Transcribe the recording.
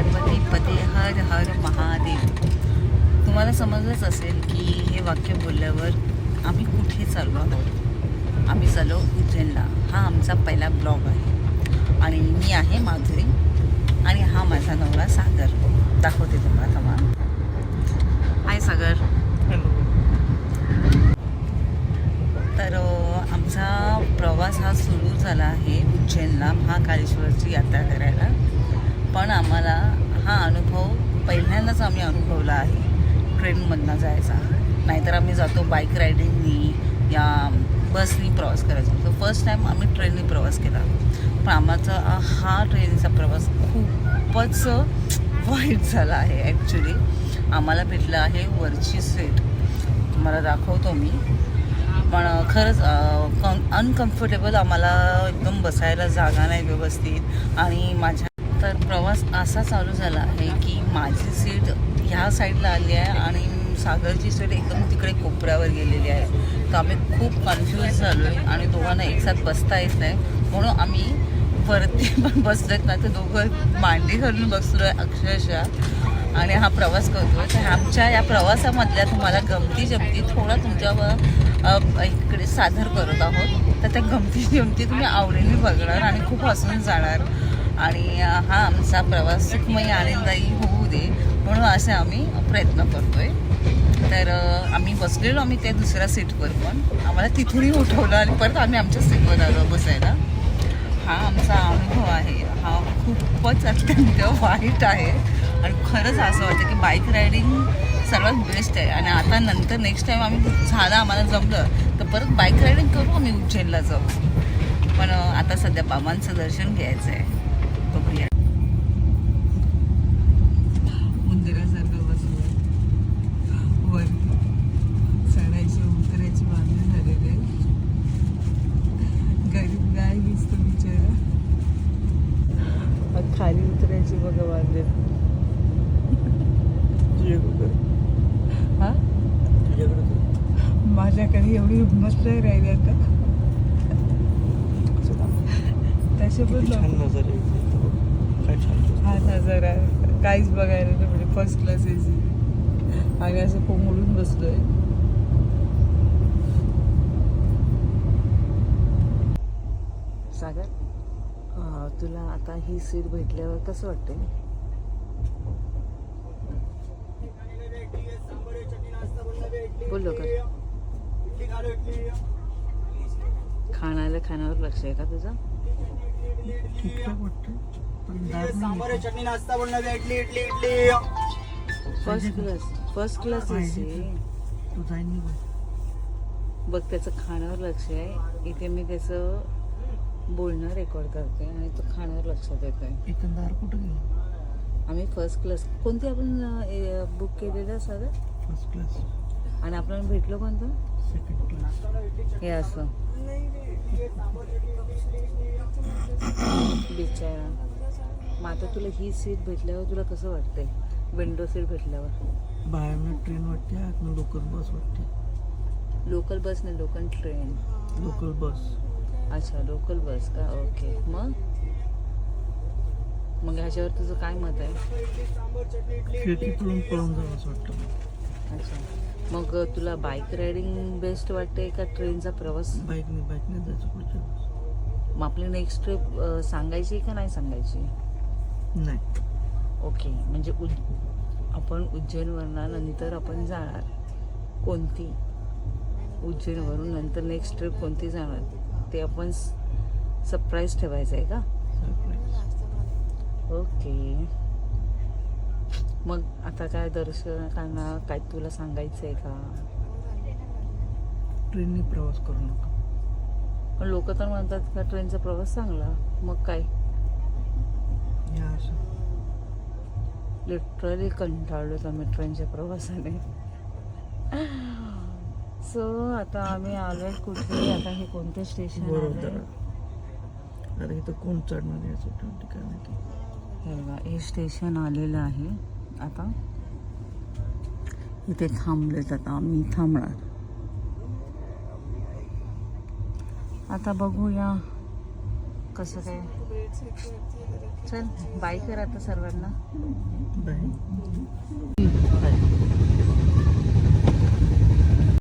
पार्वती पते हर हर महादेव. तुम्हाला समजलंच असेल की हे वाक्य बोलल्यावर आम्ही कुठे चाललो आहोत. आम्ही चाललो उज्जैनला. हा आमचा पहिला ब्लॉग आहे आणि मी आहे माधुरी आणि हा माझा नवरा सागर. दाखवते तुम्हाला. थांबा. हाय सागर. हॅलो. तर आमचा प्रवास हा सुरू झाला आहे उज्जैनला महाकालेश्वरची यात्रा करायला. पण आम्हाला हा अनुभव पहिल्यांदाच आम्ही अनुभवला आहे ट्रेनमधनं जायचा. नाहीतर आम्ही जातो बाईक रायडिंगनी या बसनी प्रवास करायचो. तर फर्स्ट टाईम आम्ही ट्रेननी प्रवास केला. पण आमचा हा ट्रेनचा प्रवास खूपच वाईट झाला आहे. ॲक्च्युली आम्हाला भेटलं आहे वरची सीट. तुम्हाला दाखवतो मी. पण खरंच अनकम्फर्टेबल, आम्हाला एकदम बसायला जागा नाही व्यवस्थित. आणि माझ्या तर प्रवास असा चालू झाला आहे की माझी सीट ह्या साईडला आली आहे आणि सागरची सीट एकदम तिकडे कोपऱ्यावर गेलेली आहे. तर आम्ही खूप कन्फ्यूज झालो आहे आणि दोघांना एकसाथ बसता येत नाही. म्हणून आम्ही वरती पण बसलेत ना, तर दोघं मांडी घालून बसलो आहे अक्षरशः आणि हा प्रवास करतो. तर आमच्या या प्रवासामधल्या तुम्हाला गमती जमती थोडा तुमच्यावर इकडे सादर करत आहोत. तर त्या गमती जमती तुम्ही आवडीने बघणार आणि खूप हसून जाणार. आणि हा आमचा प्रवास सुखमयी आनंददायी होऊ दे म्हणून असे आम्ही प्रयत्न करतोय. तर आम्ही बसलेलो आम्ही त्या दुसऱ्या सीटवर, पण आम्हाला तिथूनही उठवलं आणि परत आम्ही आमच्या सीटवर आलो बसायला. हा आमचा अनुभव आहे. हा खूपच अत्यंत वाईट आहे आणि खरंच असं वाटतं की बाईक रायडिंग सर्वात बेस्ट आहे. आणि आता नंतर नेक्स्ट टाईम आम्ही झालं आम्हाला जमलं तर परत बाईक रायडिंग करू, आम्ही उज्जैनला जाऊ. पण आता सध्या बाबांचं दर्शन घ्यायचं आहे. बघूया. मंदिरासारखं बसलं वर चढायची उतरायची बांधणी झालेली आहे. गरीब गाय दिसतो बिचारा. खाली उतरायची बघा बांधले. हा माझ्याकडे एवढी हिंमत नाही राहिली आता. तसे पण हा नजारा काहीच बघायला नाही. म्हणजे फर्स्ट क्लास एसी आणि असं कोंबडून बसलोय. सागर, तुला आता ही सीट भेटल्यावर कसं वाटतंय? बोललो का? खाण्यावर लक्ष आहे का तुझं? फर्स्ट क्लास एसी बघ. त्याचं खाण्यावर लक्ष आहे. इथे मी त्याचं बोलणं रेकॉर्ड करते आणि तो खाण्यावर लक्षात येत आहे. एकंदर कुठं गेलो? आम्ही फर्स्ट क्लास कोणती आपण बुक केलेलं सगळं फर्स्ट क्लास. आणि आपल्याला भेटलो कोणतं? Second class. हे असं बिचारा. मग आता तुला ही सीट भेटल्यावर तुला कसं वाटतंय? विंडो सीट भेटल्यावर बाहेरनं ट्रेन वाटते, आतनं लोकल बस वाटते. लोकल बस नाही, लोकल ट्रेन. Local bus. अच्छा, लोकल बस का? ओके. मग ह्याच्यावर तुझं काय मत आहे? खिडकीतून पळून जावं असं वाटतं. अच्छा, मग तुला बाईक रायडिंग बेस्ट वाटते का ट्रेनचा प्रवास? बाईकने जायचं पुढच्या वेळेस. मग आपली नेक्स्ट ट्रिप सांगायची का नाही सांगायची? नाही. ओके, म्हणजे आपण उज्जैनवरनं नंतर आपण जाणार कोणती? उज्जैनवरून नंतर नेक्स्ट ट्रिप कोणती जाणार ते आपण सरप्राईज ठेवायचं आहे का? ओके. मग आता काय दर्शकांना काय तुला सांगायचं आहे का? ट्रेनने प्रवास करू नका. पण लोक तर म्हणतात का ट्रेनचा प्रवास चांगला. मग काय या असं लिटरली कंटाळलो आम्ही ट्रेनच्या प्रवासाने. सो आता आम्ही आलोय कुठे? आता हे कोणतं स्टेशन आहे? आता इथं कोण चढणार याचं ठिकाण आहे? हे बघा, हे स्टेशन आलेलं आहे. आता इथे थांबलेत. आता आम्ही थांबणार. आता बघूया कसं काय. चल बाय कर आता सर्वांना. बाय.